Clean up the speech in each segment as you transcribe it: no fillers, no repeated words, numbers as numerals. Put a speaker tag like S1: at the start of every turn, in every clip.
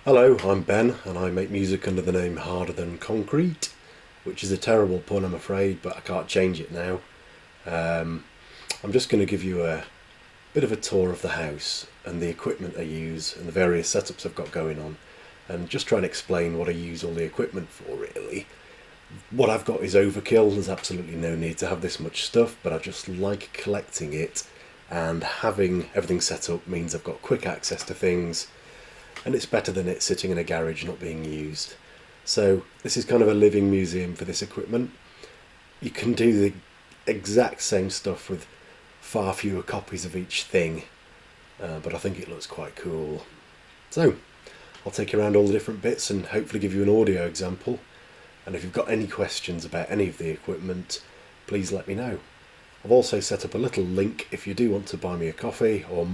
S1: Hello, I'm Ben, and I make music under the name Harder Than Concrete, which is a terrible pun, I'm afraid, but I can't change it now. I'm just going to give you a bit of a tour of the house and the equipment I use and the various setups I've got going on, and just try and explain what I use all the equipment for, really. What I've got is overkill. There's absolutely no need to have this much stuff, but I just like collecting it, and having everything set up means I've got quick access to things, and it's better than it sitting in a garage not being used. So this is kind of a living museum for this equipment. You can do the exact same stuff with far fewer copies of each thing, but I think it looks quite cool. So I'll take you around all the different bits and hopefully give you an audio example. And if you've got any questions about any of the equipment, please let me know. I've also set up a little link if you do want to buy me a coffee, or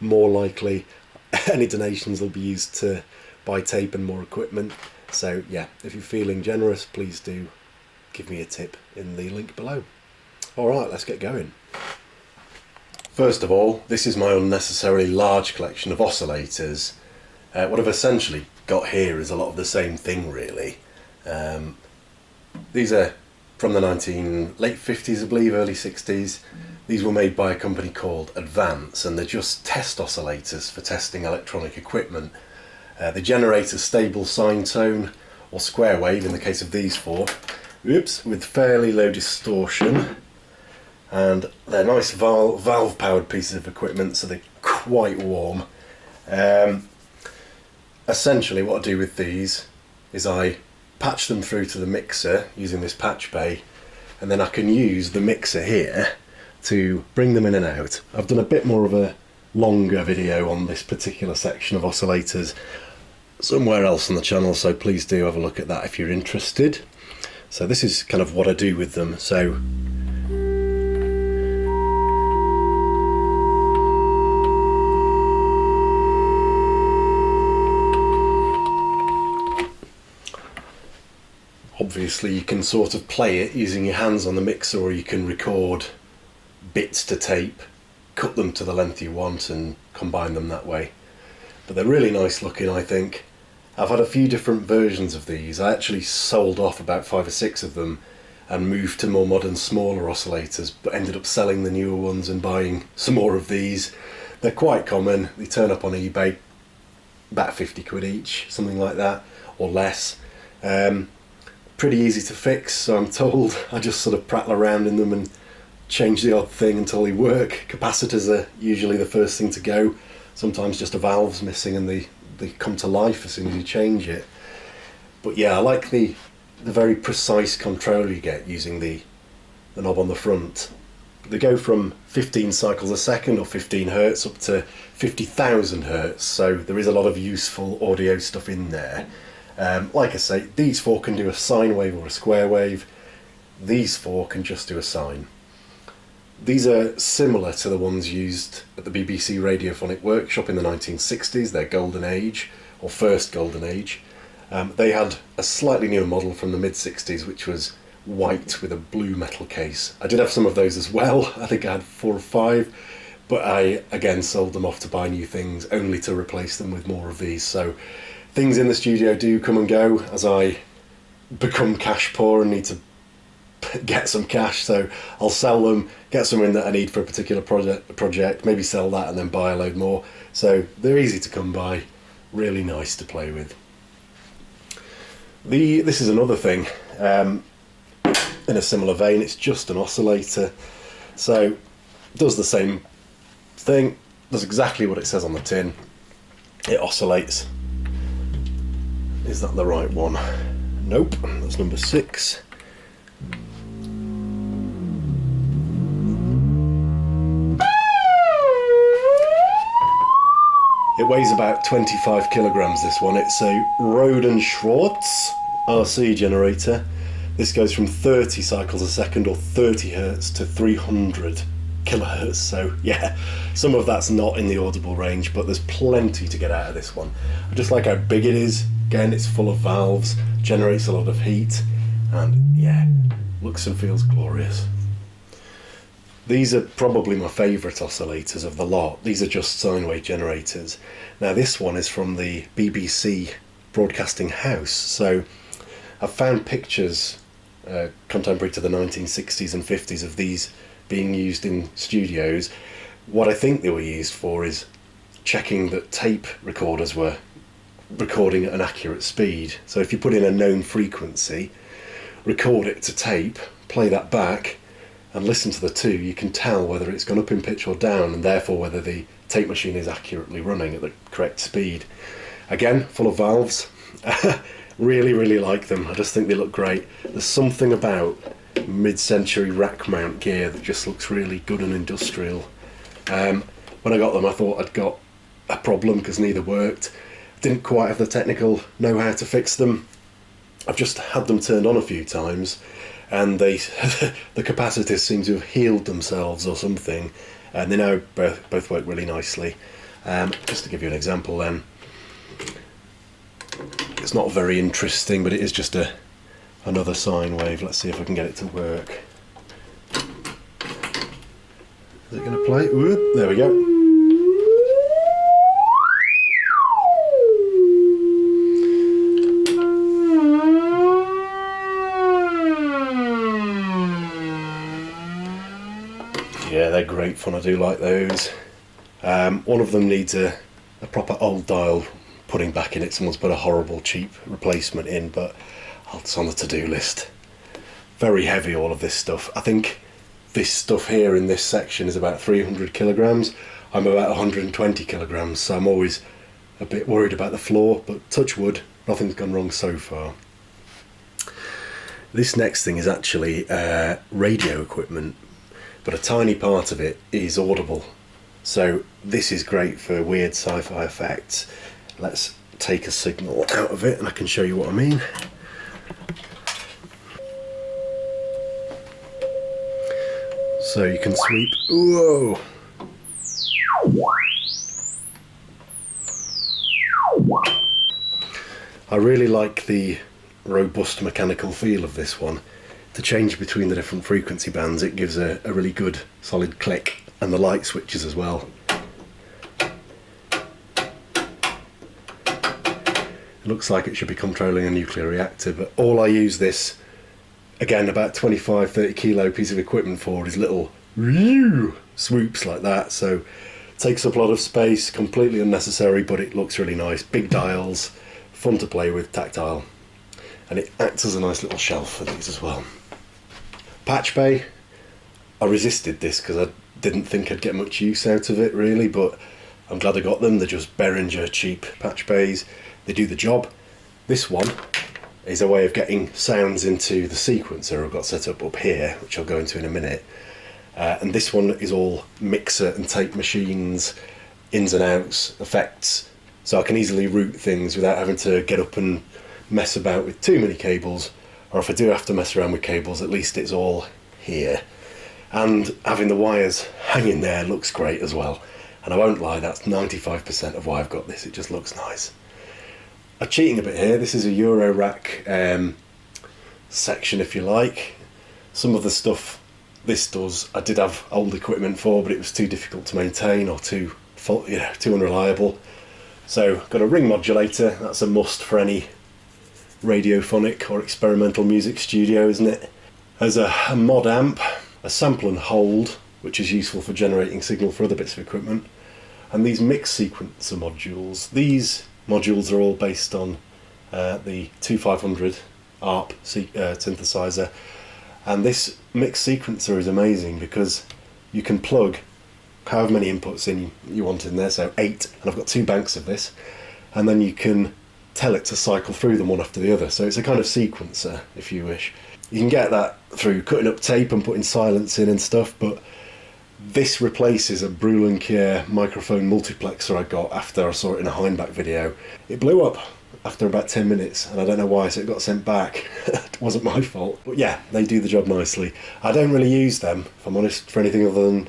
S1: more likely any donations will be used to buy tape and more equipment. So yeah, if you're feeling generous, please do give me a tip in the link below. Alright, let's get going. First of all, this is my unnecessarily large collection of oscillators. What I've essentially got here is a lot of the same thing, really. These are from the late 50s, I believe, early 60s. These were made by a company called Advance, and they're just test oscillators for testing electronic equipment. They generate a stable sine tone, or square wave in the case of these four, with fairly low distortion, and they're nice valve powered pieces of equipment, so they're quite warm. Essentially what I do with these is I patch them through to the mixer using this patch bay, and then I can use the mixer here to bring them in and out. I've done a bit more of a longer video on this particular section of oscillators somewhere else on the channel, so please do have a look at that if you're interested. So this is kind of what I do with them. So obviously you can sort of play it using your hands on the mixer, or you can record bits to tape, cut them to the length you want and combine them that way. But they're really nice looking, I think. I've had a few different versions of these. I actually sold off about 5 or 6 of them and moved to more modern, smaller oscillators, but ended up selling the newer ones and buying some more of these. They're quite common. They turn up on eBay, about 50 quid each, something like that, or less. Pretty easy to fix, so I'm told. I just sort of prattle around in them and change the odd thing until they work. Capacitors are usually the first thing to go. Sometimes just a valve's missing and they come to life as soon as you change it. But yeah, I like the very precise control you get using the knob on the front. They go from 15 cycles a second or 15 hertz up to 50,000 hertz, so there is a lot of useful audio stuff in there. Like I say, these four can do a sine wave or a square wave. These four can just do a sine. These are similar to the ones used at the BBC Radiophonic Workshop in the 1960s, their golden age, or first golden age. They had a slightly newer model from the mid-60s, which was white with a blue metal case. I did have some of those as well. I think I had 4 or 5, but I again sold them off to buy new things, only to replace them with more of these. So things in the studio do come and go as I become cash poor and need to get some cash, so I'll sell them, get some in that I need for a particular project, maybe sell that and then buy a load more. So they're easy to come by, really nice to play with. This is another thing in a similar vein. It's just an oscillator, so it does the same thing, does exactly what it says on the tin. It oscillates. Is that the right one? Nope, that's number 6. It weighs about 25 kilograms, this one. It's a Roden Schwartz RC generator. This goes from 30 cycles a second or 30 hertz to 300 kilohertz. So yeah, some of that's not in the audible range, but there's plenty to get out of this one. I just like how big it is. Again, it's full of valves, generates a lot of heat, and yeah, looks and feels glorious. These are probably my favourite oscillators of the lot. These are just sine wave generators. Now this one is from the BBC Broadcasting House, so I've found pictures contemporary to the 1960s and 50s of these being used in studios. What I think they were used for is checking that tape recorders were recording at an accurate speed. So if you put in a known frequency, record it to tape, play that back and listen to the two, you can tell whether it's gone up in pitch or down, and therefore whether the tape machine is accurately running at the correct speed. Again, full of valves. Really like them. I just think they look great. There's something about mid-century rack mount gear that just looks really good and industrial. When I got them I thought I'd got a problem because neither worked. Didn't quite have the technical know-how to fix them. I've just had them turned on a few times and they the capacitors seem to have healed themselves or something, and they now both work really nicely. Just to give you an example then, it's not very interesting, but it is just another sine wave. Let's see if I can get it to work. Is it going to play? Ooh, there we go. Yeah, they're great fun. I do like those. One of them needs a proper old dial putting back in it. Someone's put a horrible cheap replacement in, but it's on the to-do list. Very heavy, all of this stuff. I think this stuff here in this section is about 300 kilograms. I'm about 120 kilograms, so I'm always a bit worried about the floor, but touch wood, nothing's gone wrong so far. This next thing is actually radio equipment, but a tiny part of it is audible. So this is great for weird sci-fi effects. Let's take a signal out of it and I can show you what I mean. So you can sweep. Whoa! I really like the robust mechanical feel of this one. To change between the different frequency bands, it gives a really good solid click, and the light switches as well. It looks like it should be controlling a nuclear reactor, but all I use this, again about 25-30 kilo piece of equipment for, is little swoops like that. So it takes up a lot of space, completely unnecessary, but it looks really nice. Big dials, fun to play with, tactile, and it acts as a nice little shelf for these as well. Patch bay, I resisted this because I didn't think I'd get much use out of it really, but I'm glad I got them. They're just Behringer cheap patch bays. They do the job. This one is a way of getting sounds into the sequencer I've got set up here, which I'll go into in a minute. And this one is all mixer and tape machines, ins and outs, effects, so I can easily route things without having to get up and mess about with too many cables, or if I do have to mess around with cables, at least it's all here. And having the wires hanging there looks great as well. And I won't lie, that's 95% of why I've got this. It just looks nice. I'm cheating a bit here. This is a Eurorack section, if you like. Some of the stuff this does, I did have old equipment for, but it was too difficult to maintain or too unreliable. So got a ring modulator. That's a must for any radiophonic or experimental music studio, isn't it? There's a mod amp, a sample and hold, which is useful for generating signal for other bits of equipment, and these mix sequencer modules. These modules are all based on the 2500 ARP synthesizer, and this mix sequencer is amazing because you can plug however many inputs in you want in there, so 8, and I've got 2 banks of this, and then you can tell it to cycle through them one after the other. So it's a kind of sequencer, if you wish. You can get that through cutting up tape and putting silence in and stuff, but this replaces a Brulenkier microphone multiplexer I got after I saw it in a Heinbach video. It blew up after about 10 minutes, and I don't know why, so it got sent back. It wasn't my fault. But yeah, they do the job nicely. I don't really use them, if I'm honest, for anything other than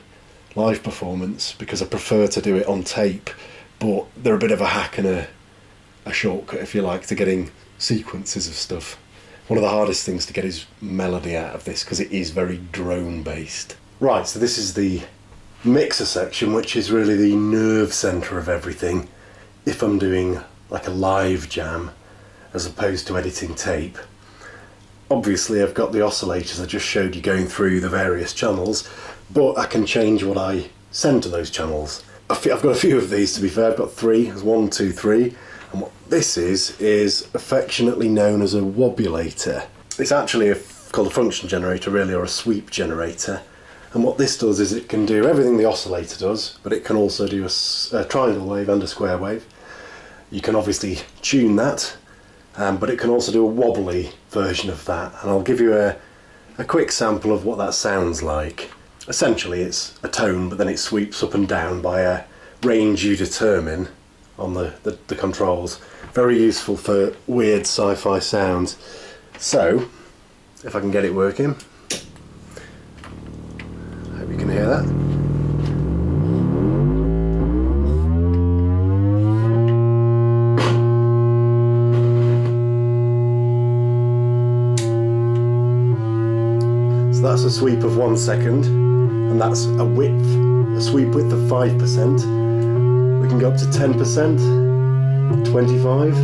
S1: live performance, because I prefer to do it on tape, but they're a bit of a hack and a shortcut, if you like, to getting sequences of stuff. One of the hardest things to get is melody out of this, because it is very drone based. Right, so this is the mixer section, which is really the nerve centre of everything if I'm doing like a live jam as opposed to editing tape. Obviously I've got the oscillators I just showed you going through the various channels, but I can change what I send to those channels. I've got a few of these, to be fair. I've got three. There's 1, 2, 3, and what this is affectionately known as a wobulator. It's actually called a function generator really, or a sweep generator. And what this does is it can do everything the oscillator does, but it can also do a triangle wave and a square wave. You can obviously tune that, but it can also do a wobbly version of that. And I'll give you a quick sample of what that sounds like. Essentially it's a tone, but then it sweeps up and down by a range you determine on the controls. Very useful for weird sci-fi sounds. So, if I can get it working. Hope you can hear that. So that's a sweep of 1 second, and that's a sweep width of 5%. We can go up to 10%, 25,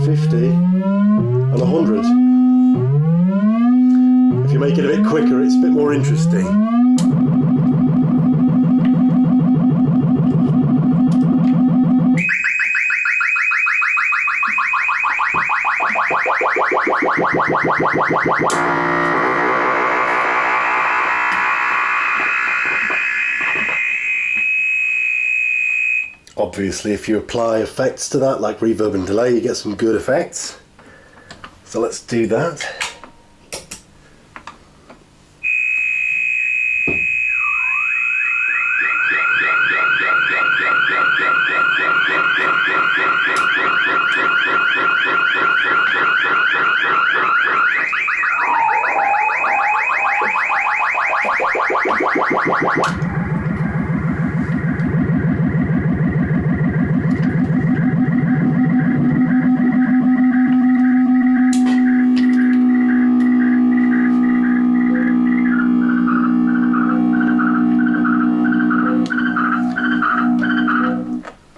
S1: 50, and 100. If you make it a bit quicker, it's a bit more interesting. Obviously, if you apply effects to that, like reverb and delay, you get some good effects. So let's do that.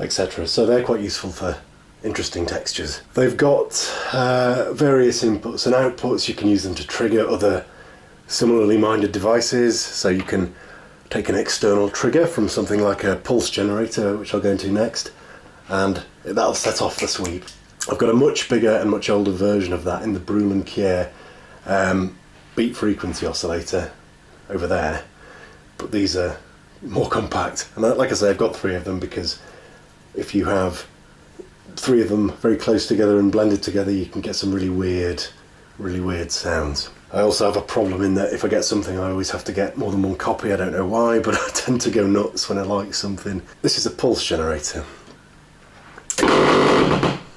S1: Etc. So they're quite useful for interesting textures. They've got various inputs and outputs. You can use them to trigger other similarly minded devices. So you can take an external trigger from something like a pulse generator, which I'll go into next, and that'll set off the sweep. I've got a much bigger and much older version of that in the Broom and Kier beat frequency oscillator over there, but these are more compact. And like I say, I've got 3 of them because if you have 3 of them very close together and blended together, you can get some really weird sounds. I also have a problem in that if I get something, I always have to get more than 1 copy. I don't know why, but I tend to go nuts when I like something. This is a pulse generator.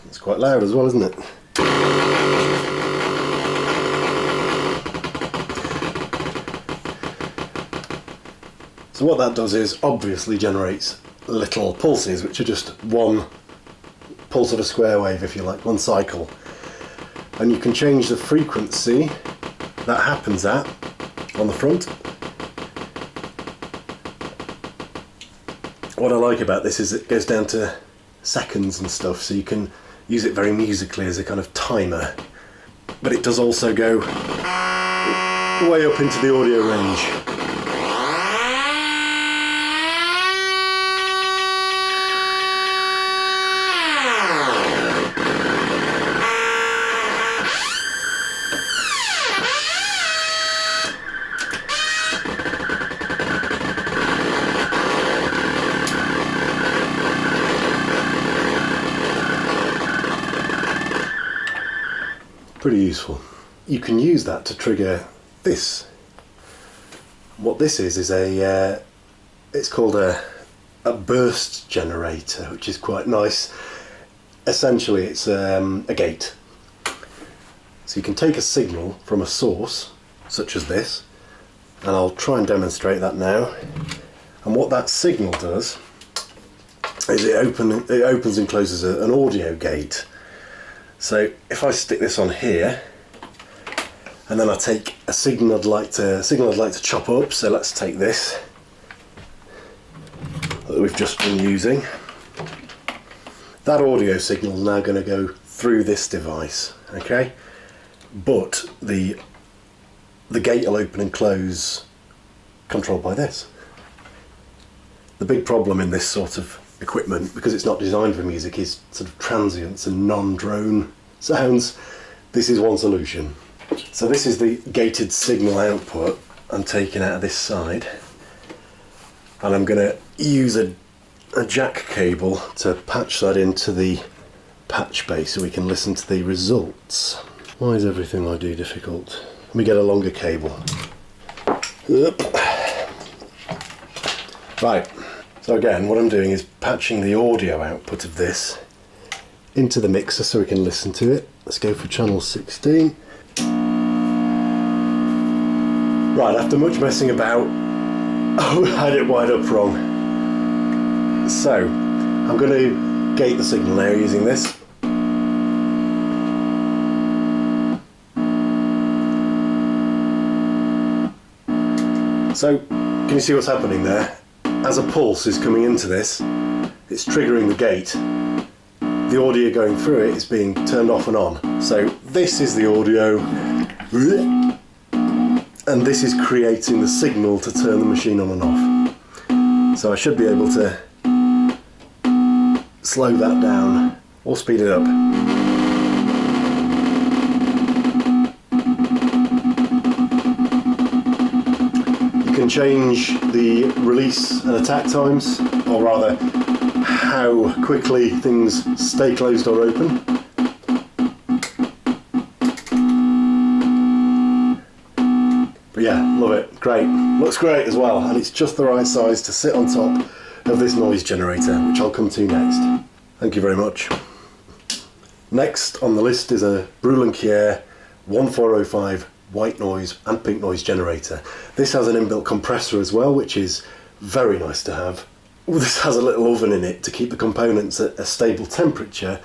S1: It's quite loud as well, isn't it? So what that does is obviously generates little pulses, which are just 1 pulse of a square wave, if you like, 1 cycle. And you can change the frequency that happens at on the front. What I like about this is it goes down to seconds and stuff, so you can use it very musically as a kind of timer. But it does also go way up into the audio range. Pretty useful. You can use that to trigger this. What this is a it's called a burst generator, which is quite nice. Essentially it's a gate. So you can take a signal from a source such as this, and I'll try and demonstrate that now. And what that signal does is it opens and closes an audio gate. So if I stick this on here, And then I take a signal I'd like to chop up. So let's take this that we've just been using. That audio signal is now going to go through this device, okay? But the gate will open and close controlled by this. The big problem in this sort of equipment, because it's not designed for music, is sort of transients and non-drone sounds. This is one solution. So this is the gated signal output I'm taking out of this side, and I'm going to use a jack cable to patch that into the patch bay so we can listen to the results. Why is everything I do difficult? Let me get a longer cable. Up. Right, so again what I'm doing is patching the audio output of this into the mixer so we can listen to it. Let's go for channel 16. Right, after much messing about, I had it wired up wrong. So, I'm going to gate the signal now using this. So, can you see what's happening there? As a pulse is coming into this, it's triggering the gate. The audio going through it is being turned off and on. So, this is the audio. And this is creating the signal to turn the machine on and off. So I should be able to slow that down or speed it up. You can change the release and attack times, or rather how quickly things stay closed or open. But yeah, love it, great. Looks great as well, and it's just the right size to sit on top of this noise generator, which I'll come to next. Thank you very much. Next on the list is a Brüel & Kjær 1405 white noise and pink noise generator. This has an inbuilt compressor as well, which is very nice to have. This has a little oven in it to keep the components at a stable temperature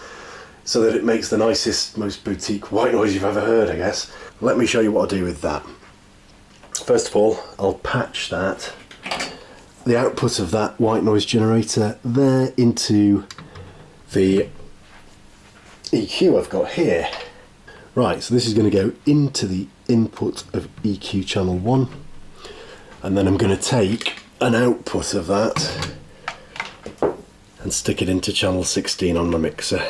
S1: so that it makes the nicest, most boutique white noise you've ever heard, I guess. Let me show you what I do with that. First of all, I'll patch the output of that white noise generator there into the EQ I've got here. Right, so this is going to go into the input of EQ channel 1, and then I'm going to take an output of that and stick it into channel 16 on my mixer.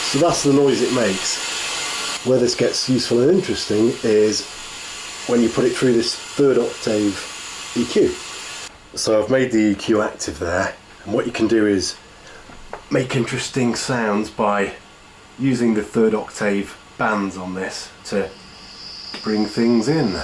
S1: So that's the noise it makes. Where this gets useful and interesting is when you put it through this 3rd octave EQ. So I've made the EQ active there, and what you can do is make interesting sounds by using the 3rd octave bands on this to bring things in.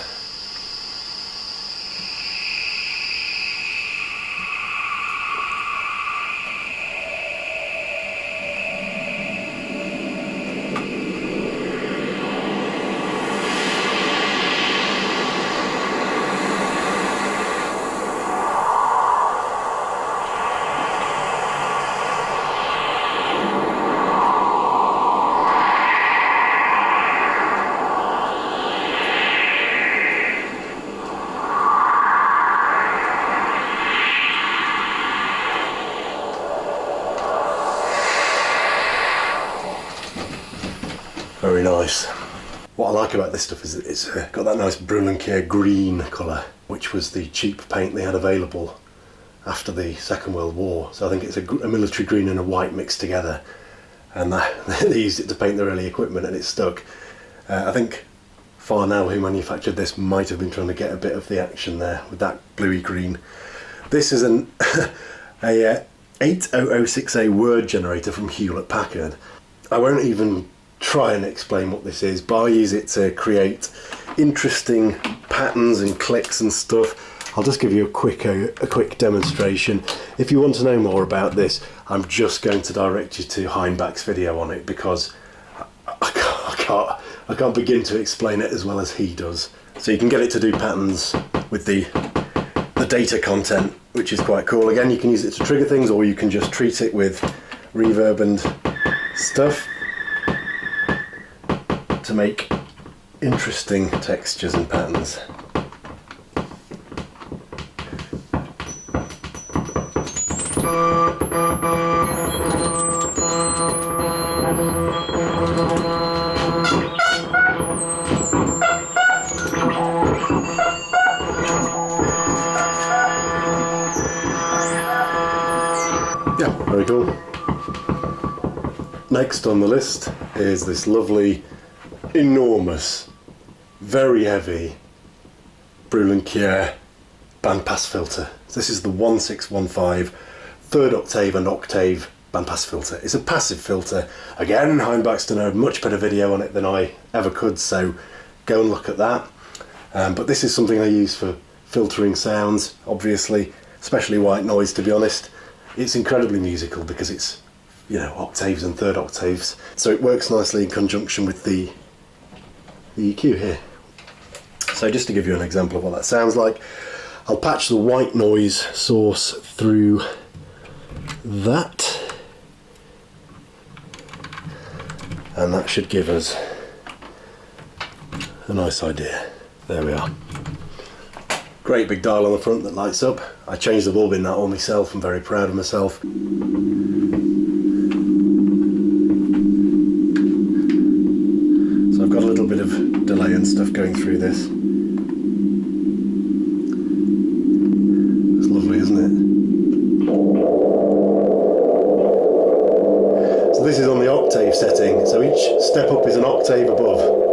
S1: Very nice. What I like about this stuff is that it's got that nice Brüel & Kjær green colour, which was the cheap paint they had available after the Second World War. So I think it's a military green and a white mixed together, and they used it to paint their early equipment, and it stuck. I think Farnell, who manufactured this, might have been trying to get a bit of the action there with that bluey green. This is a 8006A word generator from Hewlett Packard. I won't even try and explain what this is, but I use it to create interesting patterns and clicks and stuff. I'll just give you a quick demonstration. If you want to know more about this, I'm just going to direct you to Heinbach's video on it, because I can't begin to explain it as well as he does. So you can get it to do patterns with the data content, which is quite cool. Again, you can use it to trigger things, or you can just treat it with reverb and stuff. to make interesting textures and patterns. Yeah, very cool. Next on the list is this lovely, enormous, very heavy Brüel bandpass filter. This is the 1615 third octave and octave bandpass filter. It's a passive filter. Again, Baxter had a much better video on it than I ever could, so go and look at that. But this is something I use for filtering sounds, obviously, especially white noise, to be honest. It's incredibly musical because it's, you know, octaves and third octaves. So it works nicely in conjunction with the EQ here. So just to give you an example of what that sounds like, I'll patch the white noise source through that. And that should give us a nice idea. There we are. Great big dial on the front that lights up. I changed the bulb in that all myself. I'm very proud of myself. So I've got a little bit of delay and stuff going through this. It's lovely, isn't it? So this is on the octave setting, so each step up is an octave above.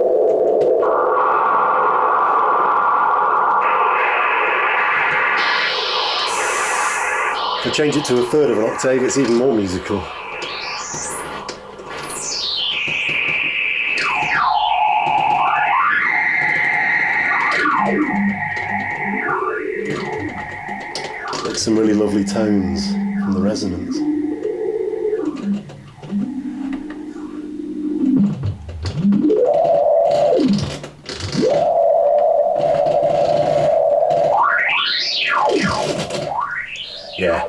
S1: If I change it to a third of an octave, it's even more musical. Get some really lovely tones from the resonance. Yeah,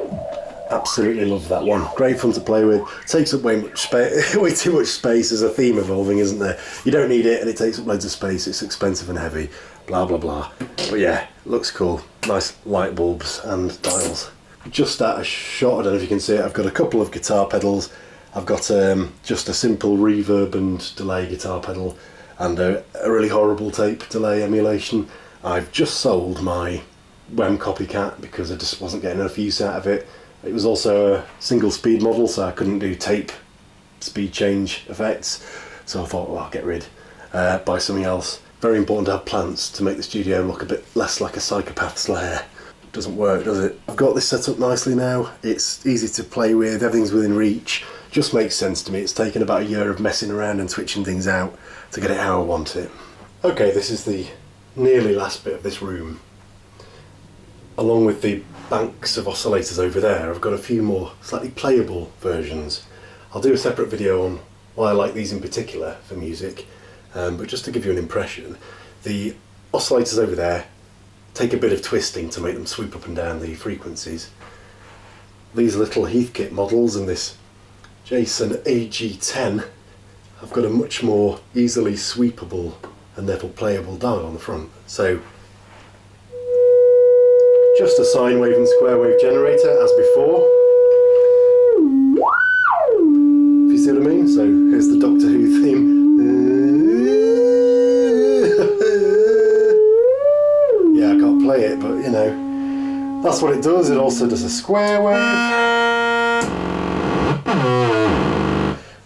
S1: absolutely love that one. Great fun to play with. Takes up way too much space. There's a theme evolving, isn't there? You don't need it and it takes up loads of space. It's expensive and heavy. Blah blah blah. But yeah, looks cool. Nice light bulbs and dials. Just at a shot, I don't know if you can see it, I've got a couple of guitar pedals. I've got just a simple reverb and delay guitar pedal and a really horrible tape delay emulation. I've just sold my WEM copycat because I just wasn't getting enough use out of it. It was also a single speed model, so I couldn't do tape speed change effects, so I thought, well, I'll get rid, buy something else. Very important to have plants to make the studio look a bit less like a psychopath's lair. Doesn't work, does it? I've got this set up nicely now. It's easy to play with, everything's within reach. Just makes sense to me. It's taken about a year of messing around and switching things out to get it how I want it. Okay, this is the nearly last bit of this room. Along with the banks of oscillators over there, I've got a few more slightly playable versions. I'll do a separate video on why I like these in particular for music, but just to give you an impression, the oscillators over there take a bit of twisting to make them swoop up and down the frequencies. These little Heathkit models and this Jason AG10 have got a much more easily sweepable and therefore playable dial on the front. So just a sine wave and square wave generator as before. If you see what I mean? So here's the Doctor Who theme. Yeah, I can't play it, but you know, that's what it does. It also does a square wave.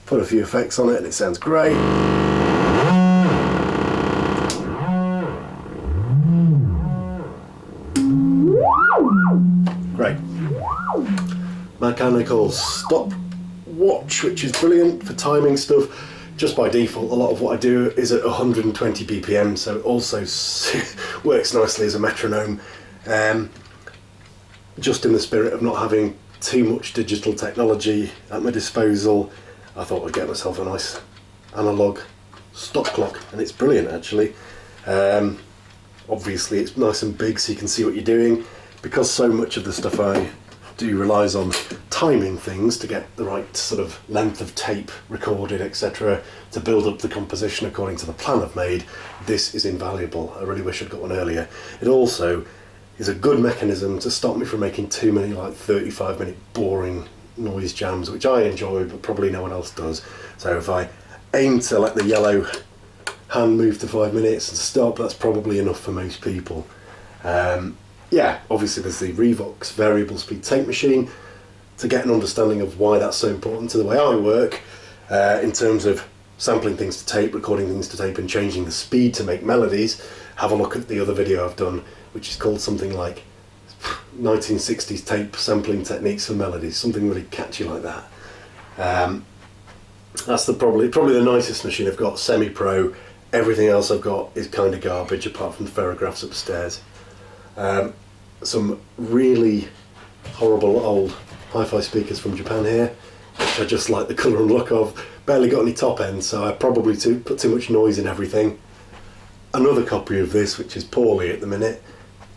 S1: Put a few effects on it and it sounds great. Great. Mechanical stopwatch, which is brilliant for timing stuff. Just by default, a lot of what I do is at 120 BPM, so it also works nicely as a metronome. Just in the spirit of not having too much digital technology at my disposal, I thought I'd get myself a nice analog stop clock, and it's brilliant actually. Obviously it's nice and big so you can see what you're doing. Because so much of the stuff I do relies on timing things to get the right sort of length of tape recorded, etc., to build up the composition according to the plan I've made, this is invaluable. I really wish I'd got one earlier. It also is a good mechanism to stop me from making too many like 35-minute boring noise jams, which I enjoy but probably no one else does. So if I aim to let the yellow hand move to 5 minutes and stop, that's probably enough for most people. Yeah, obviously there's the Revox variable speed tape machine. To get an understanding of why that's so important to the way I work, in terms of sampling things to tape, recording things to tape and changing the speed to make melodies, have a look at the other video I've done, which is called something like 1960s tape sampling techniques for melodies, something really catchy like that. That's probably the nicest machine I've got, semi-pro. Everything else I've got is kind of garbage apart from the ferrographs upstairs. Some really horrible old hi-fi speakers from Japan here, which I just like the colour and look of. Barely got any top end, so I probably put too much noise in everything. Another copy of this, which is poorly at the minute,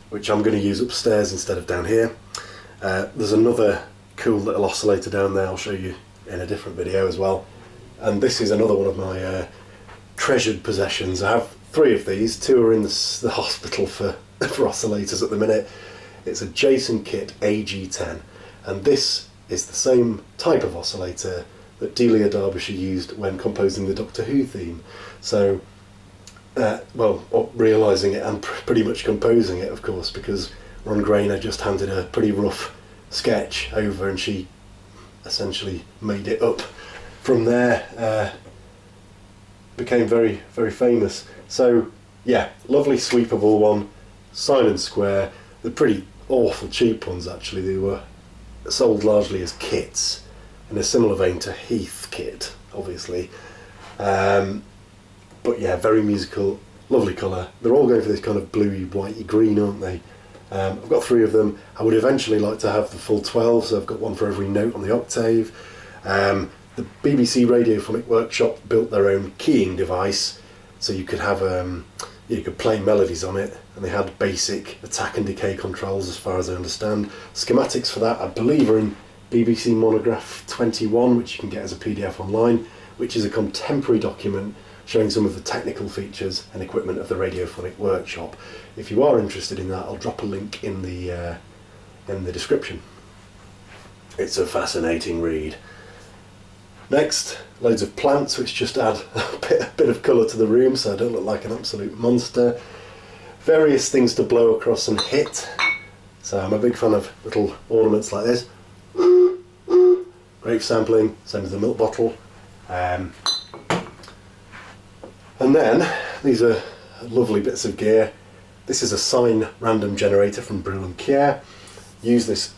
S1: which I'm going to use upstairs instead of down here. There's another cool little oscillator down there I'll show you in a different video as well. And this is another one of my treasured possessions. I have 3 of these. 2 are in the hospital for oscillators at the minute. It's a Jason Kit AG10, and this is the same type of oscillator that Delia Derbyshire used when composing the Doctor Who theme. So, well, realising it and pretty much composing it, of course, because Ron Grainer just handed a pretty rough sketch over and she essentially made it up from there. Became very, very famous. So, yeah, lovely sweepable one, sine and square. They're pretty awful cheap ones actually. They were sold largely as kits in a similar vein to Heath kit, obviously. But yeah, very musical, lovely colour. They're all going for this kind of bluey, whitey green, aren't they? I've got 3 of them. I would eventually like to have the full 12, so I've got one for every note on the octave. The BBC Radiophonic Workshop built their own keying device, so you could have you could play melodies on it, and they had basic attack and decay controls as far as I understand. Schematics for that I believe are in BBC Monograph 21, which you can get as a PDF online, which is a contemporary document showing some of the technical features and equipment of the Radiophonic Workshop. If you are interested in that, I'll drop a link in the description. It's a fascinating read. Next, loads of plants which just add a bit of colour to the room so I don't look like an absolute monster. Various things to blow across and hit. So I'm a big fan of little ornaments like this. Great for sampling, same as the milk bottle. And then, these are lovely bits of gear. This is a sine random generator from Brüel & Kjær. Use this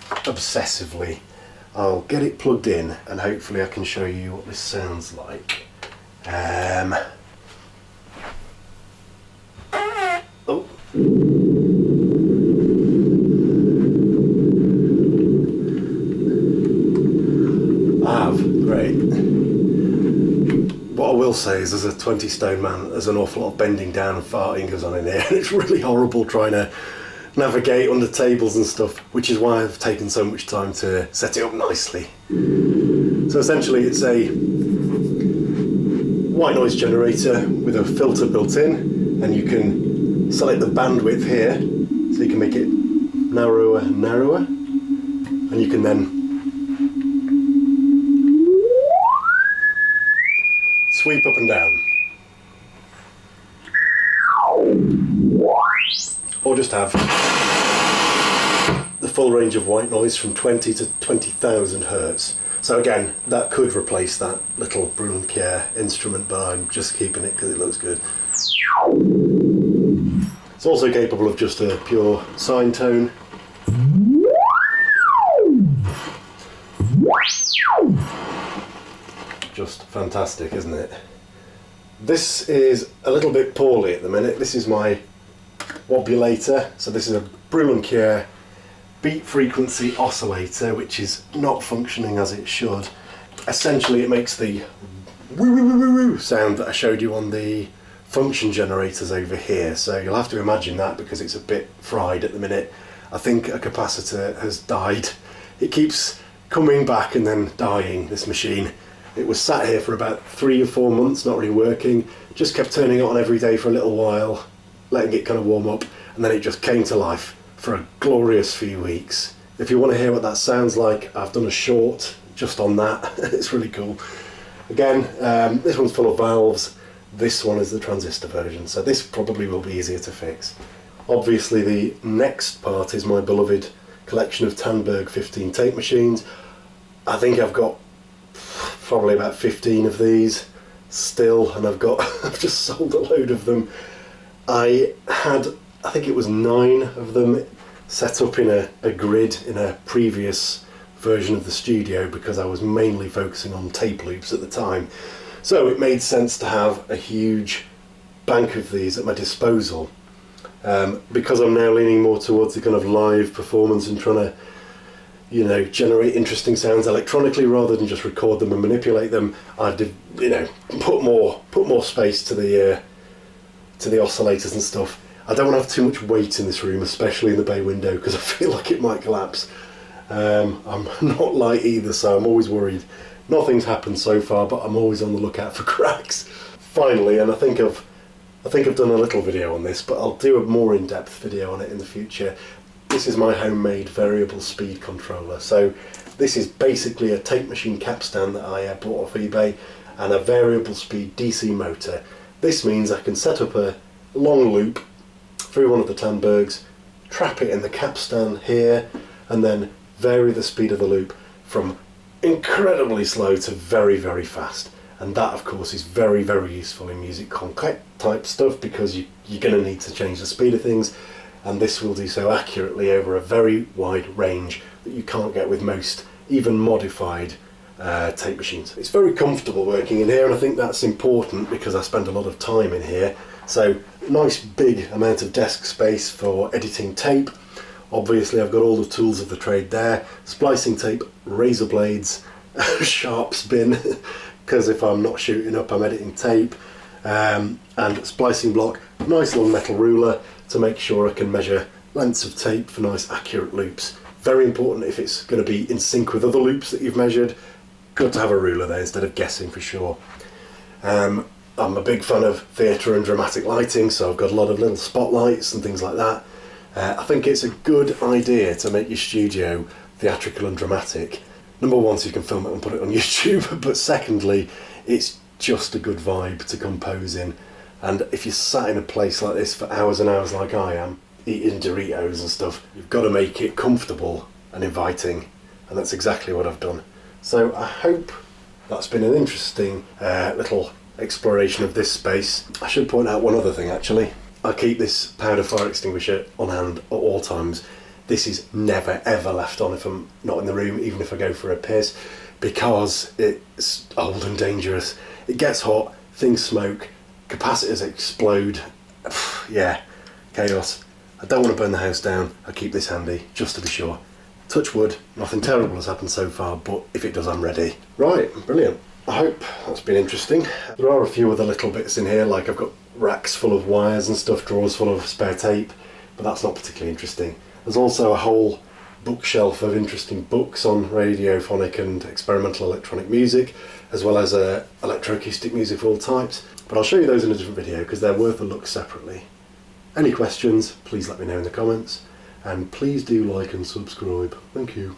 S1: obsessively. I'll get it plugged in and hopefully I can show you what this sounds like. Oh. Great. What I will say is, as a 20 stone man, there's an awful lot of bending down and farting goes on in here. It's really horrible trying to navigate under tables and stuff, which is why I've taken so much time to set it up nicely. So essentially it's a white noise generator with a filter built in, and you can select the bandwidth here, so you can make it narrower and narrower, and you can then sweep up and down. Or just have the full range of white noise from 20 to 20,000 hertz. So again, that could replace that little Brüel & Kjær instrument, but I'm just keeping it because it looks good. It's also capable of just a pure sine tone. Just fantastic, isn't it? This is a little bit poorly at the minute. This is my wobulator. So this is a Brüel & Kjær beat frequency oscillator, which is not functioning as it should. Essentially it makes the woo woo woo woo woo sound that I showed you on the function generators over here. So you'll have to imagine that because it's a bit fried at the minute. I think a capacitor has died. It keeps coming back and then dying, this machine. It was sat here for about 3 or 4 months, not really working, just kept turning it on every day for a little while, letting it kind of warm up, and then it just came to life for a glorious few weeks. If you want to hear what that sounds like, I've done a short just on that. It's really cool. Again, this one's full of valves. This one is the transistor version, so this probably will be easier to fix. Obviously the next part is my beloved collection of Tandberg 15 tape machines. I think I've got probably about 15 of these still, and I've just sold a load of them. I think it was 9 of them set up in a grid in a previous version of the studio because I was mainly focusing on tape loops at the time. So it made sense to have a huge bank of these at my disposal. Because I'm now leaning more towards the kind of live performance and trying to, generate interesting sounds electronically rather than just record them and manipulate them, I've, put more space to the oscillators and stuff. I don't want to have too much weight in this room, especially in the bay window, because I feel like it might collapse. I'm not light either, so I'm always worried. Nothing's happened so far, but I'm always on the lookout for cracks. Finally, and I think I've done a little video on this, but I'll do a more in-depth video on it in the future. This is my homemade variable speed controller. So this is basically a tape machine capstan that I bought off eBay and a variable speed DC motor. This means I can set up a long loop through one of the Tandbergs, trap it in the capstan here, and then vary the speed of the loop from incredibly slow to very, very fast. And that, of course, is very, very useful in music concrete type stuff because you're going to need to change the speed of things, and this will do so accurately over a very wide range that you can't get with most, even modified tape machines. It's very comfortable working in here, and I think that's important because I spend a lot of time in here. So, nice big amount of desk space for editing tape. Obviously, I've got all the tools of the trade there. Splicing tape, razor blades, sharps bin, because if I'm not shooting up, I'm editing tape, and splicing block, nice long metal ruler to make sure I can measure lengths of tape for nice accurate loops. Very important if it's going to be in sync with other loops that you've measured. Good to have a ruler there instead of guessing for sure. I'm a big fan of theatre and dramatic lighting, so I've got a lot of little spotlights and things like that. I think it's a good idea to make your studio theatrical and dramatic. Number one, so you can film it and put it on YouTube, but secondly, it's just a good vibe to compose in. And if you're sat in a place like this for hours and hours like I am, eating Doritos and stuff, you've got to make it comfortable and inviting, and that's exactly what I've done. So I hope that's been an interesting little exploration of this space. I should point out one other thing actually. I keep this powder fire extinguisher on hand at all times. This is never ever left on if I'm not in the room, even if I go for a piss, because it's old and dangerous. It gets hot, things smoke, capacitors explode. Yeah, chaos. I don't want to burn the house down. I keep this handy, just to be sure. Touch wood, nothing terrible has happened so far, but if it does, I'm ready. Right, brilliant. I hope that's been interesting. There are a few other little bits in here, like I've got racks full of wires and stuff, drawers full of spare tape, but that's not particularly interesting. There's also a whole bookshelf of interesting books on radiophonic and experimental electronic music, as well as electroacoustic music of all types. But I'll show you those in a different video because they're worth a look separately. Any questions, please let me know in the comments, and please do like and subscribe. Thank you.